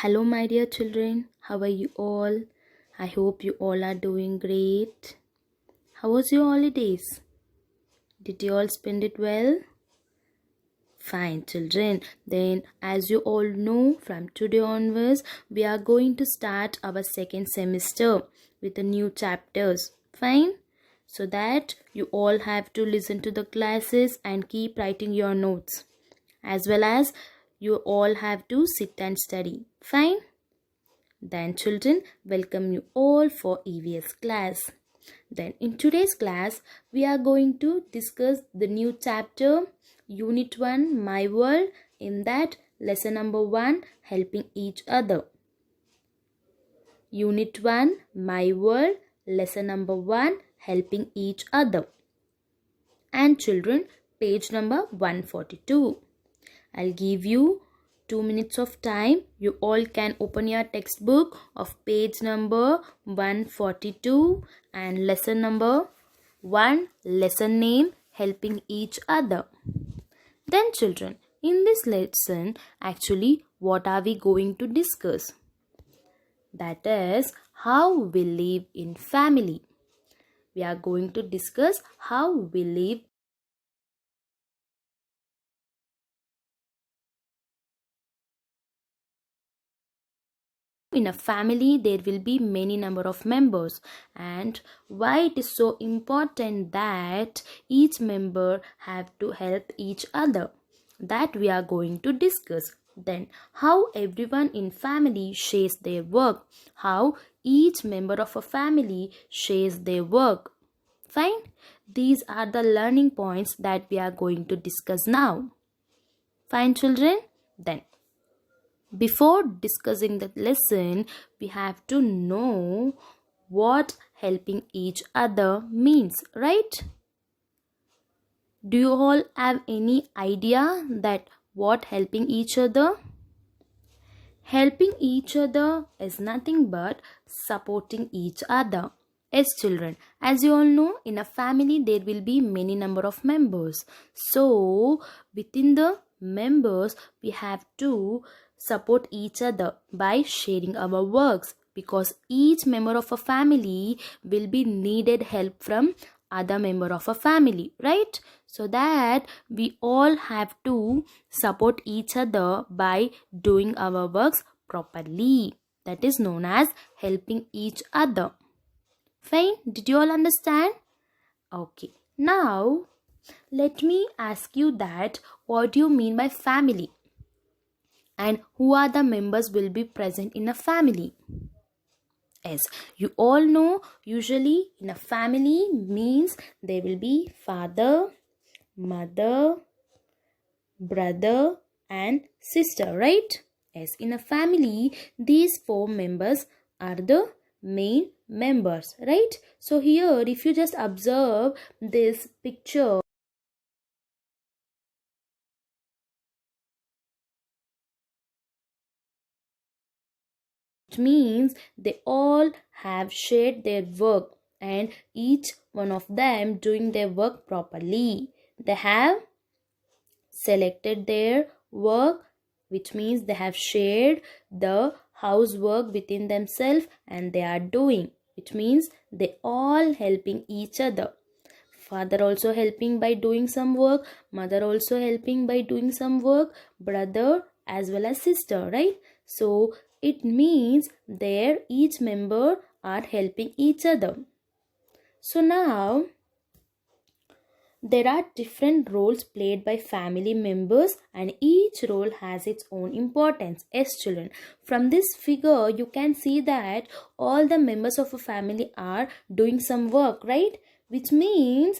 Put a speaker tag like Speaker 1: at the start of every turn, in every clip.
Speaker 1: Hello, my dear children. How are you all? I hope you all are doing great. How was your holidays? Did you all spend it well? Fine, children. Then, as you all know, from today onwards, we are going to start our second semester with the new chapters. Fine? So that you all have to listen to the classes and keep writing your notes. As well as you all have to sit and study. Fine? Then children, welcome you all for EVS class. Then in today's class, we are going to discuss the new chapter, Unit 1, My World. In that, lesson number 1, Helping Each Other. Unit 1, My World, lesson number 1, Helping Each Other. And children, page number 142. I'll give you 2 minutes of time. You all can open your textbook of page number 142 and lesson number 1, lesson name, Helping Each Other. Then children, in this lesson, actually what are we going to discuss? That is how we live in family. We are going to discuss how we live in a family. There will be many number of members, and why it is so important that each member have to help each other, that we are going to discuss. Then how everyone in family shares their work, how each member of a family shares their work. Fine, these are the learning points that we are going to discuss now. Fine children. Then before discussing the lesson, we have to know what helping each other means, right? Do you all have any idea that what helping each other? Helping each other is nothing but supporting each other. Yes, children, as you all know, in a family there will be many number of members. So, within the members, we have to support each other by sharing our works, because each member of a family will be needed help from other member of a family, right? So that we all have to support each other by doing our works properly. That is known as helping each other. Fine, did you all understand? Okay, now let me ask you that what do you mean by family? And who are the members will be present in a family? Yes, you all know usually in a family means there will be father, mother, brother and sister, right? Yes, in a family these 4 members are the main members, right? So here if you just observe this picture, it means they all have shared their work and each one of them doing their work properly. They have selected their work, which means they have shared the housework within themselves and they are doing, which means they all helping each other. Father also helping by doing some work, mother also helping by doing some work, brother as well as sister, right? So it means there each member are helping each other. So now there are different roles played by family members and each role has its own importance. Yes, children, from this figure you can see that all the members of a family are doing some work, right? Which means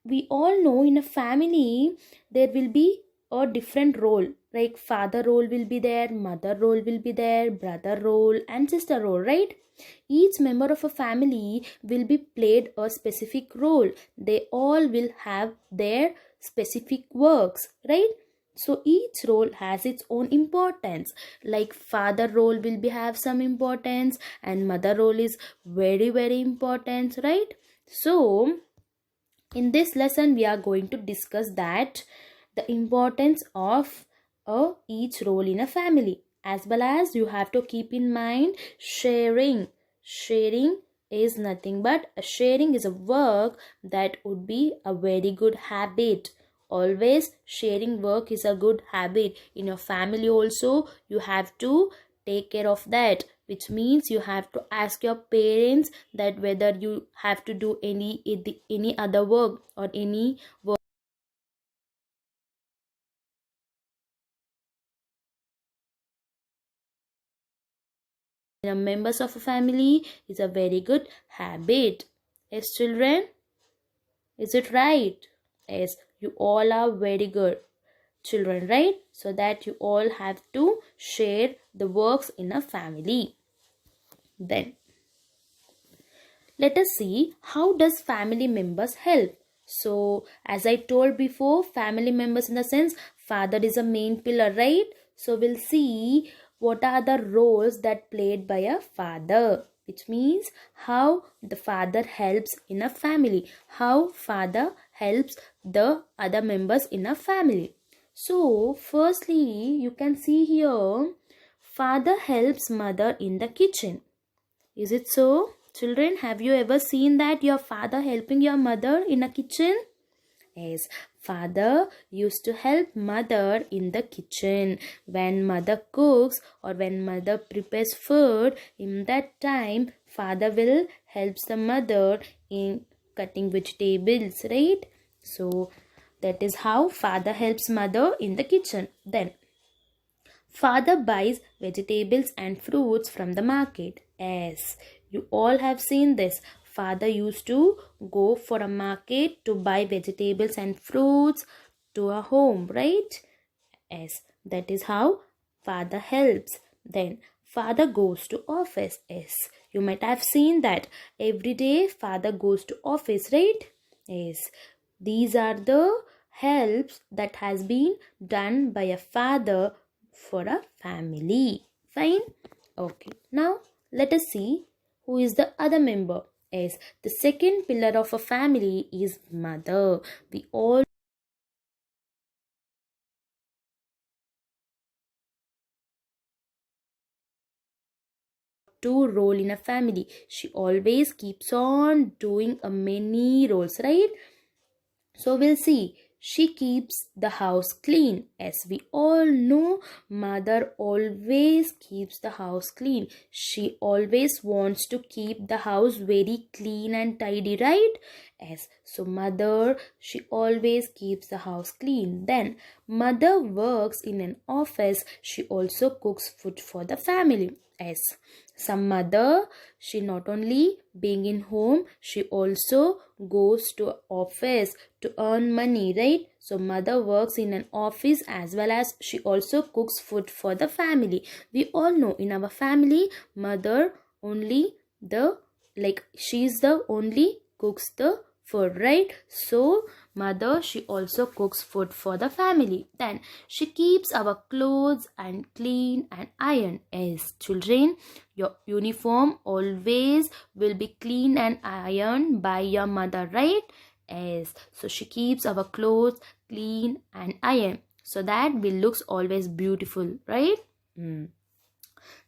Speaker 1: we all know in a family there will be a different role, like father role will be there, mother role will be there, brother role and sister role, right? Each member of a family will be played a specific role. They all will have their specific works, right? So each role has its own importance. Like father role will be have some importance and mother role is very important, right? So in this lesson we are going to discuss that the importance of each role in a family. as well as you have to keep in mind sharing is nothing but sharing is a work that would be a very good habit. Always sharing work is a good habit. In your family also you have to take care of that, which means you have to ask your parents that whether you have to do any other work or any work members of a family is a very good habit. Yes, children, is it right? Yes, you all are very good children, right? So that you all have to share the works in a family. Then let us see how does family members help. So as I told before, family members in the sense father is a main pillar, right? So we'll see what are the roles that played by a father, which means how the father helps in a family, how father helps the other members in a family. So firstly you can see here father helps mother in the kitchen. Is it so? Children, have you ever seen that your father helping your mother in a kitchen? Yes, father used to help mother in the kitchen. When mother cooks or when mother prepares food, in that time, father will helps the mother in cutting vegetables, right? So, that is how father helps mother in the kitchen. Then, father buys vegetables and fruits from the market. Yes, you all have seen this. Father used to go for a market to buy vegetables and fruits to a home, right? Yes, that is how father helps. Then father goes to office. Yes, you might have seen that every day father goes to office, right? Yes, these are the helps that has been done by a father for a family. Fine. Okay, now let us see who is the other member. Yes, the second pillar of a family is mother. We all to role in a family. She always keeps on doing a many roles, right? So we'll see. She keeps the house clean. As we all know, mother always keeps the house clean. She always wants to keep the house very clean and tidy, right? Yes. So mother, she always keeps the house clean. Then mother works in an office. She also cooks food for the family. Yes. Some mother, she not only being in home, she also goes to office to earn money, right? So mother works in an office as well as she also cooks food for the family. We all know in our family, mother only the she's the only cooks the food, right? So mother, she also cooks food for the family. Then she keeps our clothes and clean and iron. As children, your uniform always will be clean and ironed by your mother, right? Yes, so she keeps our clothes clean and iron so that we looks always beautiful, right?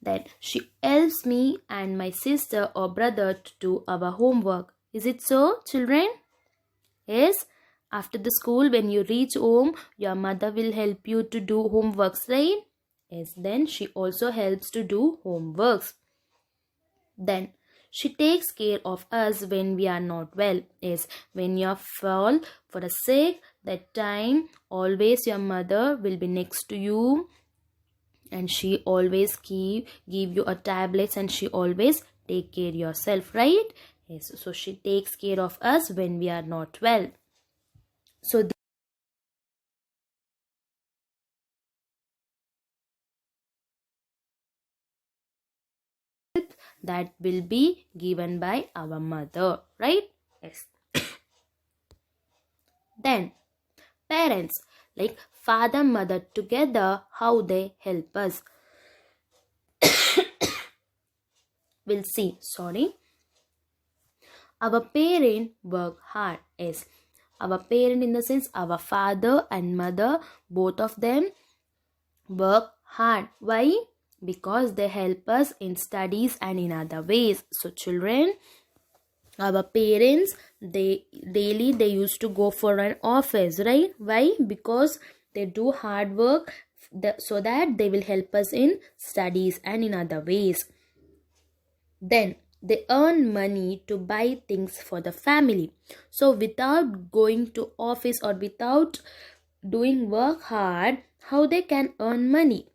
Speaker 1: Then she helps me and my sister or brother to do our homework. Is it so, children? Yes. After the school, when you reach home, your mother will help you to do homeworks, right? Yes. Then she also helps to do homeworks. Then she takes care of us when we are not well. Yes, when you fall for a sick, that time always your mother will be next to you and she always give you a tablets and she always take care yourself, right? Yes, so she takes care of us when we are not well. So that will be given by our mother, right? Yes. Then parents, like father mother together, how they help us, we'll see. Sorry, our parent work hard. Yes, our parent in the sense our father and mother, both of them work hard. Why? because they help us in studies and in other ways. So children, our parents, they used to go for an office, right? Why? Because they do hard work, so that they will help us in studies and in other ways. Then they earn money to buy things for the family. So without going to office or without doing work hard, how they can earn money?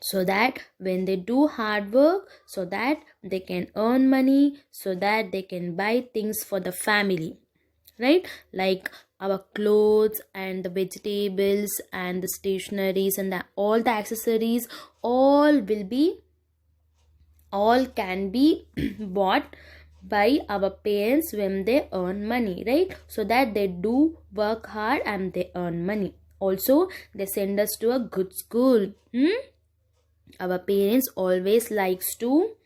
Speaker 1: So that when they do hard work, so that they can earn money, so that they can buy things for the family, right? Like our clothes and the vegetables and the stationaries and all the accessories, all can be bought by our parents when they earn money, right? So that they do work hard and they earn money. Also, they send us to a good school. Our parents always likes to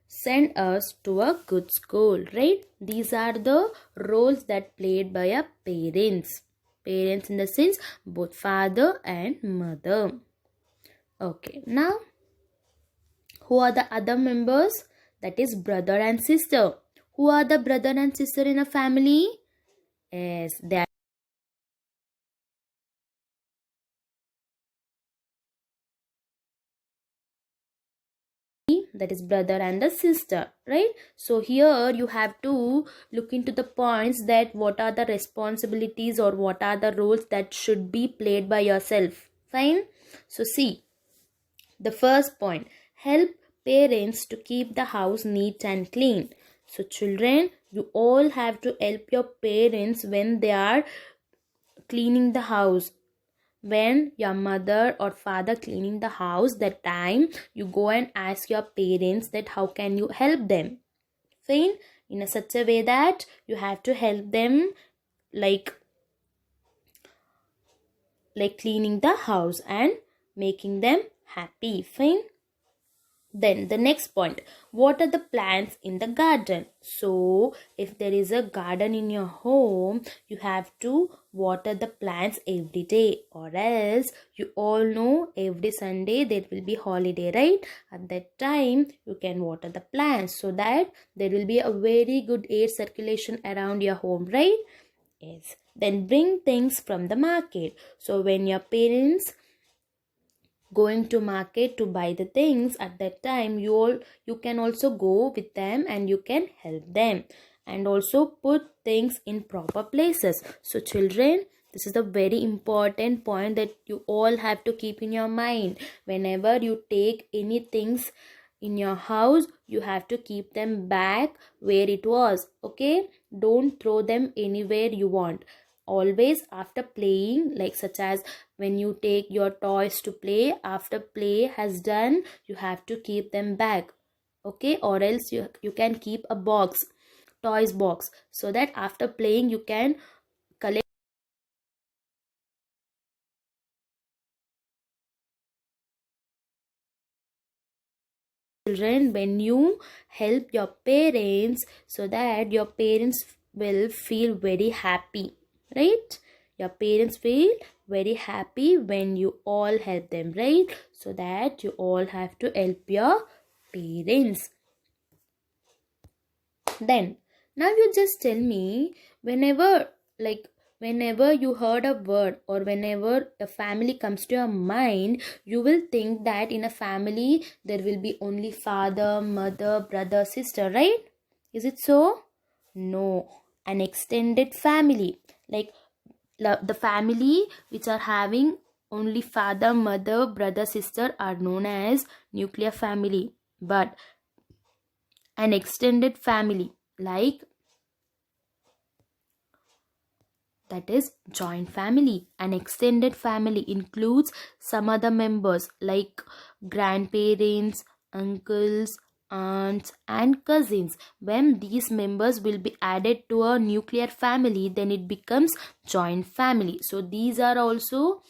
Speaker 1: send us to a good school, right? These are the roles that played by our parents. Parents in the sense both father and mother. Okay, now who are the other members? That is brother and sister. Who are the brother and sister in a family? Yes, they are. That is brother and the sister, right? So here you have to look into the points that what are the responsibilities or what are the roles that should be played by yourself. Fine. So see, the first point, help parents to keep the house neat and clean. So children, you all have to help your parents when they are cleaning the house. When your mother or father cleaning the house, that time you go and ask your parents that how can you help them. Fine. In a such a way that you have to help them, like cleaning the house and making them happy. Fine. Then the next point, what are the plants in the garden? So if there is a garden in your home, you have to water the plants every day, or else you all know every Sunday there will be holiday, right? At that time you can water the plants so that there will be a very good air circulation around your home, right? Yes. Then bring things from the market. So when your parents going to market to buy the things, at that time you can also go with them and you can help them, and also put things in proper places. So children, this is the very important point that you all have to keep in your mind. Whenever you take any things in your house, you have to keep them back where it was. Okay, don't throw them anywhere you want. Always after playing, like such as when you take your toys to play, after play has done, you have to keep them back. Okay, or else you can keep a box, toys box, so that after playing you can collect. Children, when you help your parents, so that your parents will feel very happy, right? Your parents feel very happy when you all help them, right? So that you all have to help your parents. Then now you just tell me, whenever whenever you heard a word or whenever a family comes to your mind, you will think that in a family there will be only father, mother, brother, sister, right? Is it so? No. An extended family, like the family which are having only father, mother, brother, sister are known as nuclear family. But an extended family, like that is joint family. An extended family includes some other members like grandparents, uncles, aunts and cousins. When these members will be added to a nuclear family, then it becomes joint family. So these are also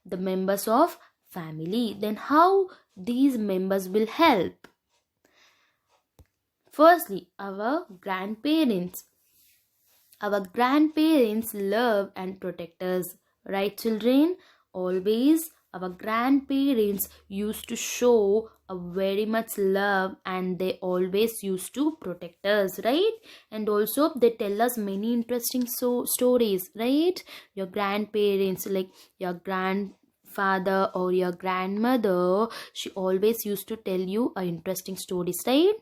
Speaker 1: the members of family. Then how these members will help? Firstly, our grandparents. Our grandparents love and protect us, right children? Always our grandparents used to show a very much love, and they always used to protect us, right? And also they tell us many interesting stories, right? Your grandparents, like your grandfather or your grandmother, she always used to tell you interesting stories, right?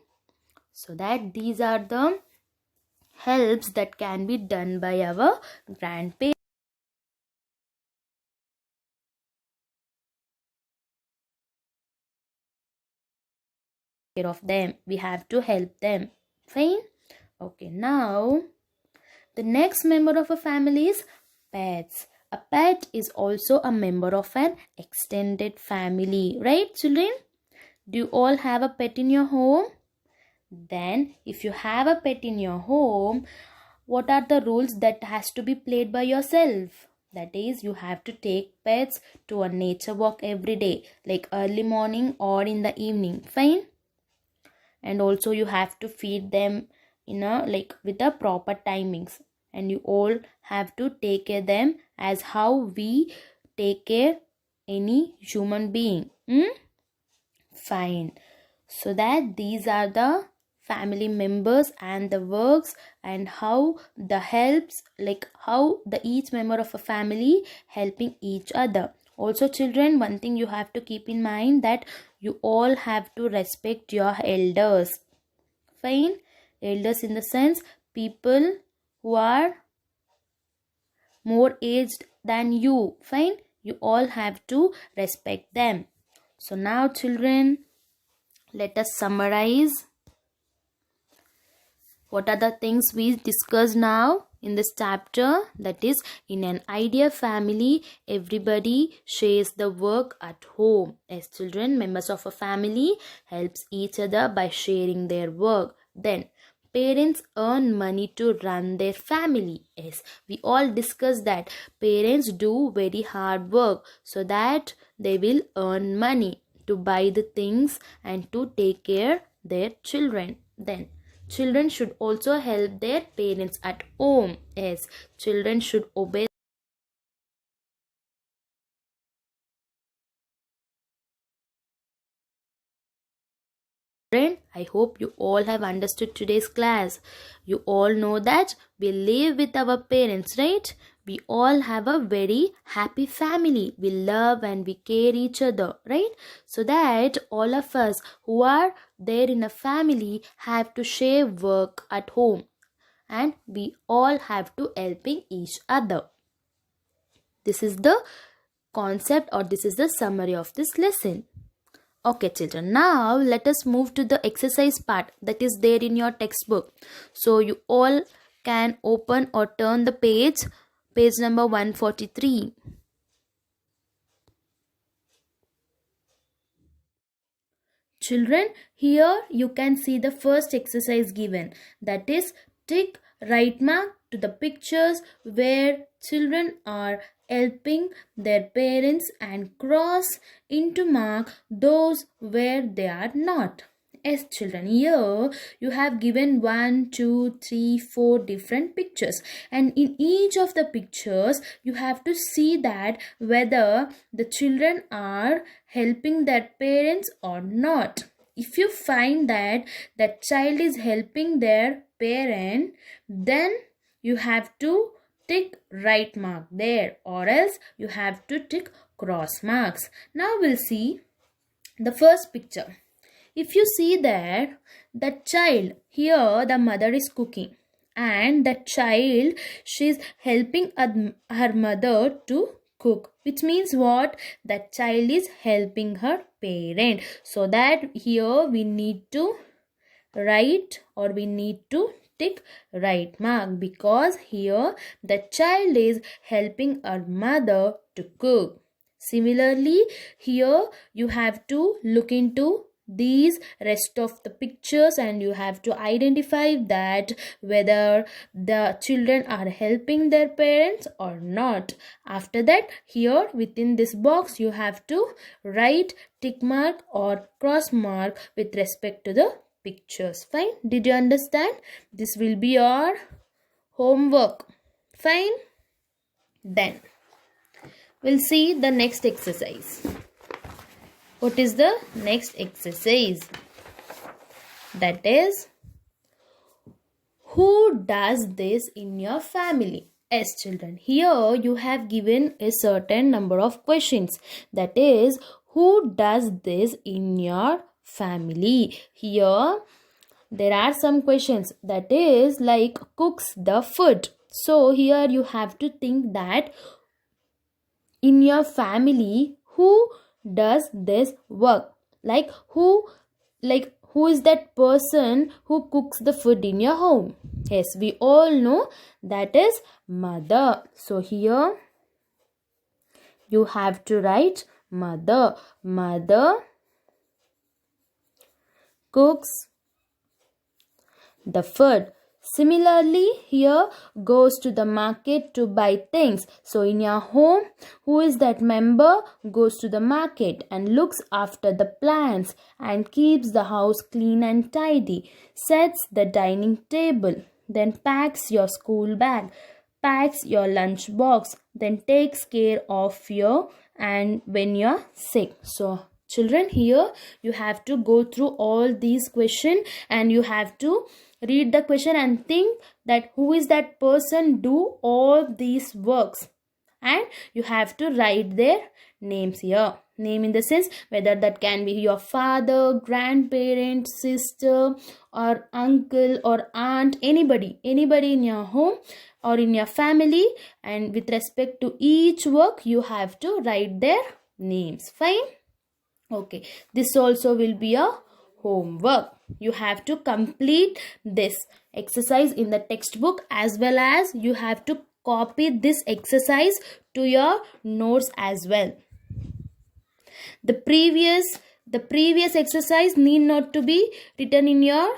Speaker 1: So that these are the helps that can be done by our grandparents. Care of them, we have to help them. Fine. Okay, now the next member of a family is pets. A pet is also a member of an extended family, right children? Do you all have a pet in your home? Then if you have a pet in your home, what are the rules that has to be played by yourself? That is, you have to take pets to a nature walk every day, like early morning or in the evening. Fine. And also you have to feed them in a like with the proper timings, and you all have to take care them as how we take care any human being. Fine. So that these are the family members and the works, and how the helps, like how the each member of a family helping each other. Also children, one thing you have to keep in mind, that you all have to respect your elders. Fine. Elders in the sense people who are more aged than you. Fine. You all have to respect them. So now children, let us summarize what are the things we discussed now in this chapter. That is, in an ideal family, everybody shares the work at home. As children, members of a family helps each other by sharing their work. Then parents earn money to run their family. Yes, we all discussed that parents do very hard work so that they will earn money to buy the things and to take care their children. Then children should also help their parents at home. Yes, children should obey. Children, I hope you all have understood today's class. You all know that we live with our parents, right? We all have a very happy family. We love and we care each other, right? So that all of us who are there in a family have to share work at home, and we all have to helping each other. This is the concept, or this is the summary of this lesson. Okay children, now let us move to the exercise part that is there in your textbook. So you all can open or turn the page number 143. Children, here you can see the first exercise given, that is, tick right mark to the pictures where children are helping their parents, and cross into mark those where they are not. Yes children, here you have given 1, 2, 3, 4 different pictures, and in each of the pictures you have to see that whether the children are helping their parents or not. If you find that that child is helping their parent, then you have to tick right mark there, or else you have to tick cross marks. Now we'll see the first picture. If you see there, the child, here the mother is cooking, and the child, she's helping her mother to cook, which means what? That child is helping her parent. So that here we need to write, or we need to tick right mark, because here the child is helping her mother to cook. Similarly, here you have to look into these rest of the pictures, and you have to identify that whether the children are helping their parents or not. After that, here within this box you have to write tick mark or cross mark with respect to the pictures. Fine. Did you understand? This will be your homework. Fine. Then we'll see the next exercise. What is the next exercise? That is, who does this in your family? Yes, children, here you have given a certain number of questions. That is, who does this in your family? Here there are some questions, that is like cooks the food. So here you have to think that in your family, who does this work? Who is that person who cooks the food in your home? Yes, we all know that is mother. So here you have to write mother. Mother cooks the food. Similarly, here goes to the market to buy things. So in your home, who is that member goes to the market and looks after the plants and keeps the house clean and tidy, sets the dining table, then packs your school bag, packs your lunch box, then takes care of you and when you're sick. So children, here you have to go through all these questions and you have to read the question and think that who is that person do all these works, and you have to write their names here. Name in the sense whether that can be your father, grandparent, sister or uncle or aunt, anybody in your home or in your family, and with respect to each work you have to write their names. Fine. Okay, this also will be a homework. You have to complete this exercise in the textbook, as well as you have to copy this exercise to your notes as well. The previous exercise need not to be written in your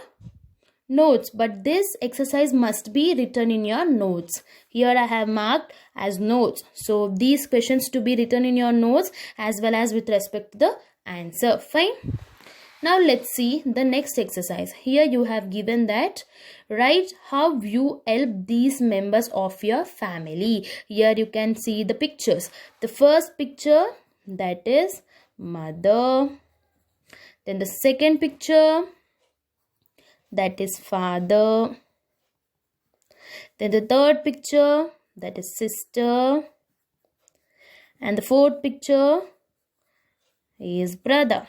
Speaker 1: notes, but this exercise must be written in your notes. Here I have marked as notes. So these questions to be written in your notes as well as with respect to the answer. Fine. Now let's see the next exercise. Here you have given that write how you help these members of your family. Here you can see the pictures. The first picture, that is mother. Then the second picture, that is father. Then the third picture, that is sister. And the fourth picture is brother.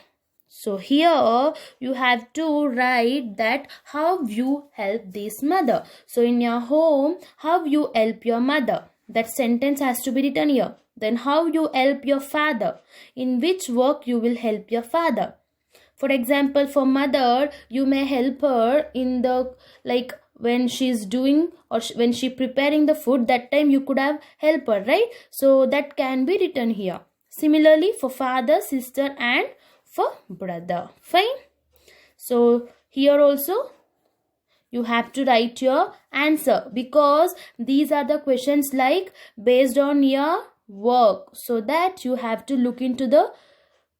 Speaker 1: So here you have to write that how you help this mother. So in your home, how you help your mother. That sentence has to be written here. Then how you help your father. In which work you will help your father. For example, for mother, you may help her in the when she's doing or when she preparing the food, that time you could have helped her, right? So that can be written here. Similarly for father, sister and for brother. Fine. So here also you have to write your answer, because these are the questions based on your work. So that you have to look into the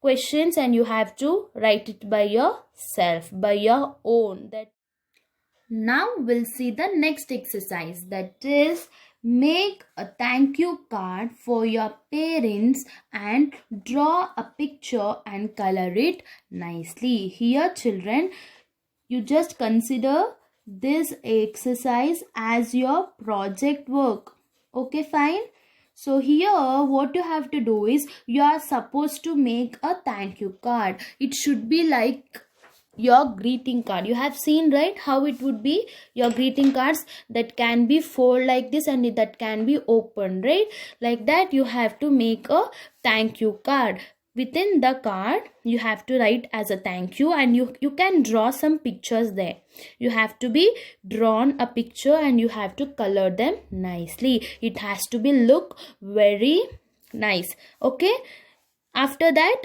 Speaker 1: questions and you have to write it by yourself, by your own. Now we'll see the next exercise, that is make a thank you card for your parents and draw a picture and color it nicely. Here children, you just consider this exercise as your project work. Okay, fine. So here what you have to do is you are supposed to make a thank you card. It should be like your greeting card. You have seen, right, how it would be your greeting cards that can be fold like this and that can be opened, right? Like that you have to make a thank you card. Within the card you have to write as a thank you, and you can draw some pictures there. You have to be drawn a picture and you have to color them nicely. It has to be look very nice. Okay, after that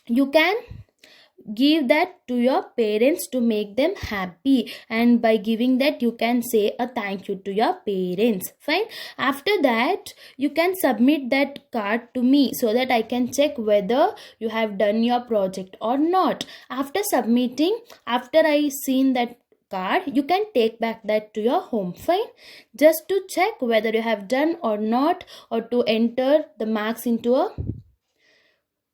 Speaker 1: you can give that to your parents to make them happy, and by giving that you can say a thank you to your parents. Fine. After that you can submit that card to me so that I can check whether you have done your project or not. After submitting, after I seen that card, you can take back that to your home. Fine. Just to check whether you have done or not, or to enter the marks into a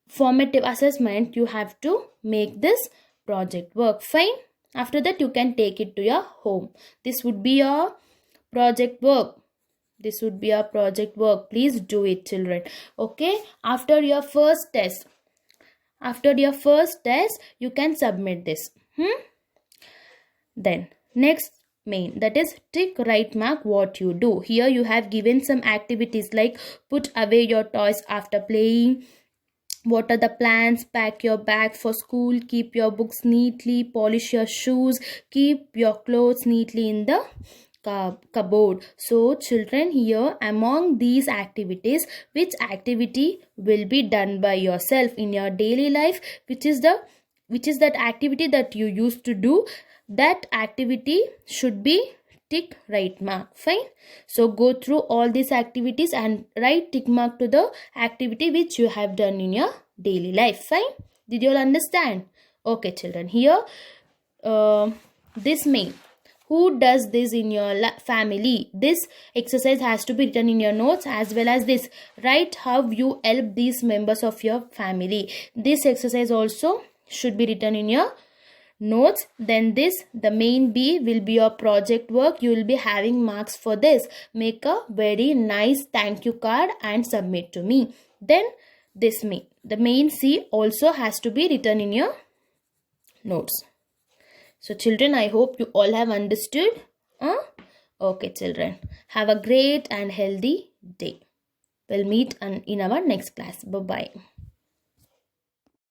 Speaker 1: formative assessment, you have to make this project work. Fine. After that, you can take it to your home. This would be your project work. This would be a project work. Please do it, children. Okay. After your first test, you can submit this. Then next main, that is tick, right mark what you do. Here you have given some activities like put away your toys after playing, water the plants, pack your bag for school, keep your books neatly, polish your shoes, keep your clothes neatly in the cupboard. So children, here among these activities, which activity will be done by yourself in your daily life, which is that activity that you used to do, that activity should be tick, right mark. Fine. So go through all these activities and write tick mark to the activity which you have done in your daily life. Fine. Did you all understand? Okay, children. Here this main, who does this in your family? This exercise has to be written in your notes, as well as this. Write how you help these members of your family. This exercise also should be written in your notes. Then this, the main B, will be your project work. You will be having marks for this. Make a very nice thank you card and submit to me. Then this main, the main C also has to be written in your notes. So children, I hope you all have understood. Okay, children, have a great and healthy day. We'll meet in our next class. Bye bye.